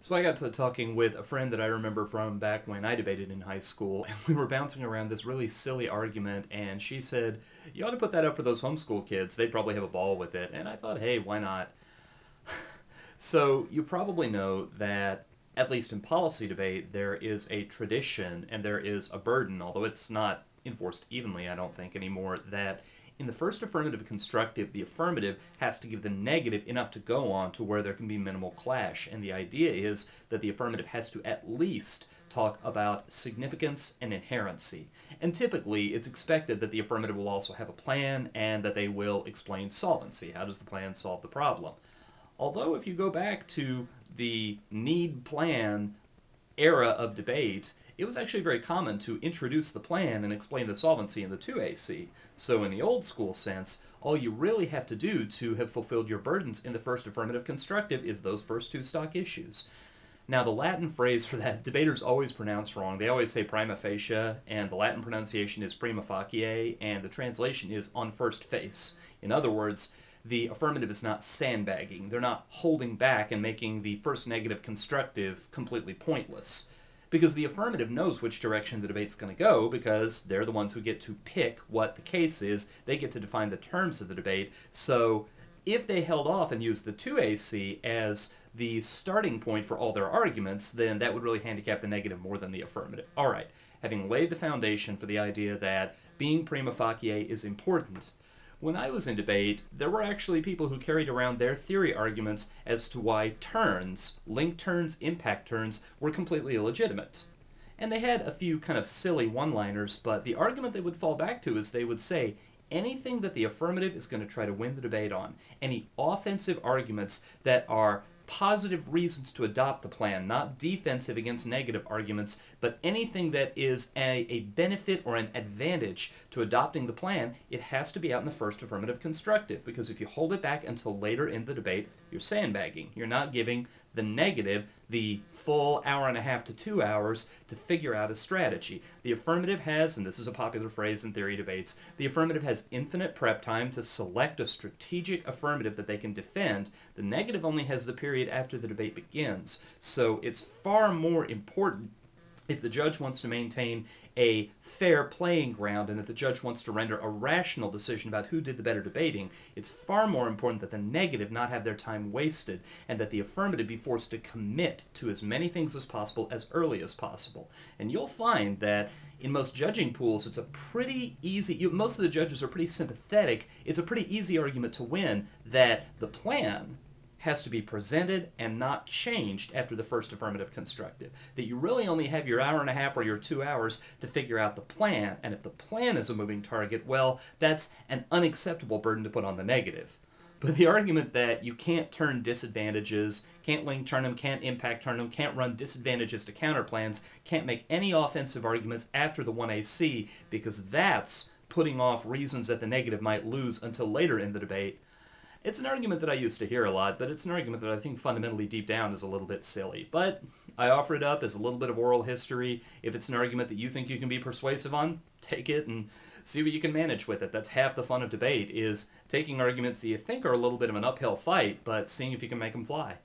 So I got to talking with a friend that I remember from back when I debated in high school, and we were bouncing around this really silly argument, and she said, "You ought to put that up for those homeschool kids. They'd probably have a ball with it." And I thought, hey, why not? So you probably know that, at least in policy debate, there is a tradition and there is a burden, although it's not enforced evenly, I don't think, anymore, that in the first affirmative constructive, the affirmative has to give the negative enough to go on to where there can be minimal clash. And the idea is that the affirmative has to at least talk about significance and inherency. And typically, it's expected that the affirmative will also have a plan and that they will explain solvency. How does the plan solve the problem? Although if you go back to the need plan era of debate, it was actually very common to introduce the plan and explain the solvency in the 2AC. So in the old school sense, all you really have to do to have fulfilled your burdens in the first affirmative constructive is those first two stock issues. Now, the Latin phrase for that, debaters always pronounce wrong. They always say prima facie, and the Latin pronunciation is prima facie, and the translation is on first face. In other words, the affirmative is not sandbagging. They're not holding back and making the first negative constructive completely pointless. Because the affirmative knows which direction the debate's going to go, because they're the ones who get to pick what the case is. They get to define the terms of the debate. So if they held off and used the 2AC as the starting point for all their arguments, then that would really handicap the negative more than the affirmative. All right, having laid the foundation for the idea that being prima facie is important, when I was in debate, there were actually people who carried around their theory arguments as to why turns, link turns, impact turns, were completely illegitimate. And they had a few kind of silly one-liners, but the argument they would fall back to is they would say anything that the affirmative is going to try to win the debate on, any offensive arguments that are positive reasons to adopt the plan, not defensive against negative arguments, but anything that is a benefit or an advantage to adopting the plan, it has to be out in the first affirmative constructive, because if you hold it back until later in the debate, you're sandbagging. You're not giving the negative the full hour and a half to 2 hours to figure out a strategy. The affirmative has, and this is a popular phrase in theory debates, the affirmative has infinite prep time to select a strategic affirmative that they can defend. The negative only has the period after the debate begins. So it's far more important if the judge wants to maintain a fair playing ground and that the judge wants to render a rational decision about who did the better debating, it's far more important that the negative not have their time wasted and that the affirmative be forced to commit to as many things as possible as early as possible. And you'll find that in most judging pools, it's a pretty easy, most of the judges are pretty sympathetic, it's a pretty easy argument to win that the plan has to be presented and not changed after the first affirmative constructive. That you really only have your hour and a half or your 2 hours to figure out the plan, and if the plan is a moving target, well, that's an unacceptable burden to put on the negative. But the argument that you can't turn disadvantages, can't link turn them, can't impact turn them, can't run disadvantages to counter plans, can't make any offensive arguments after the 1AC, because that's putting off reasons that the negative might lose until later in the debate. It's an argument that I used to hear a lot, but it's an argument that I think fundamentally deep down is a little bit silly. But I offer it up as a little bit of oral history. If it's an argument that you think you can be persuasive on, take it and see what you can manage with it. That's half the fun of debate, is taking arguments that you think are a little bit of an uphill fight, but seeing if you can make them fly.